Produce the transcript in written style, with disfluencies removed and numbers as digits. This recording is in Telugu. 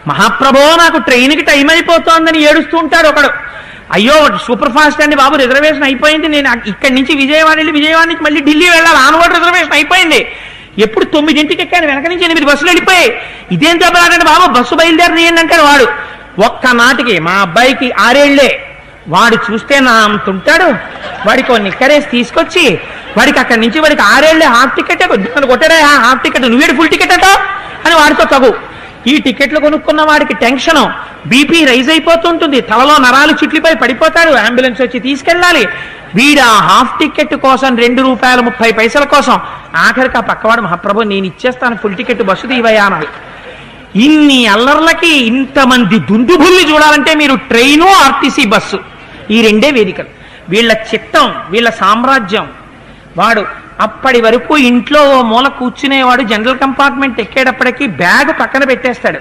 మహాప్రభో నాకు ట్రైన్కి టైం అయిపోతోందని ఏడుస్తూ ఉంటాడు ఒకడు. అయ్యో సూపర్ ఫాస్ట్ అండి బాబు, రిజర్వేషన్ అయిపోయింది, నేను ఇక్కడి నుంచి విజయవాడ వెళ్ళి విజయవాడ నుంచి మళ్ళీ ఢిల్లీ వెళ్ళాలి, ఆన్వర్డ్ రిజర్వేషన్ అయిపోయింది, ఎప్పుడు 9ంటికి ఎక్కాను, వెనక నుంచి 8 బస్సులు వెళ్ళిపోయాయి, ఇదేం దెబ్బలాడండి బాబు, బస్సు బయలుదేరనీయండి అంటాడు వాడు. ఒక్కనాటికి మా అబ్బాయికి 6 ఏళ్లే, వాడు చూస్తే నా అంతుంటాడు, వాడికి కొన్ని నిక్కరేసి తీసుకొచ్చి వాడికి అక్కడి నుంచి వాడికి 6 ఏళ్లే హాఫ్ టికెట్ కొట్టాడా, హాఫ్ టికెట్ నువ్వేడు ఫుల్ టికెట్ అంట అని వాడితో తగు. ఈ టికెట్లు కొనుక్కున్న వాడికి టెన్షను, బీపీ రైజ్ అయిపోతుంటుంది, తలలో నరాలు చిట్లిపై పడిపోతాడు, అంబులెన్స్ వచ్చి తీసుకెళ్ళాలి. వీడు ఆ హాఫ్ టికెట్ కోసం ₹2.30 కోసం ఆఖరికి ఆ పక్కవాడు మహాప్రభు నేను ఇచ్చేస్తాను ఫుల్ టికెట్ బస్సు తీవయ్యా అన్నాడు. ఇన్ని అల్లర్లకి ఇంతమంది దుందుభుల్ని చూడాలంటే మీరు ట్రైను ఆర్టీసీ బస్సు ఈ 2 వేదికలు. వీళ్ళ చిత్తం, వీళ్ళ సామ్రాజ్యం. వాడు అప్పటి వరకు ఇంట్లో మూల కూర్చునేవాడు జనరల్ కంపార్ట్మెంట్ ఎక్కేటప్పటికీ బ్యాగ్ పక్కన పెట్టేస్తాడు.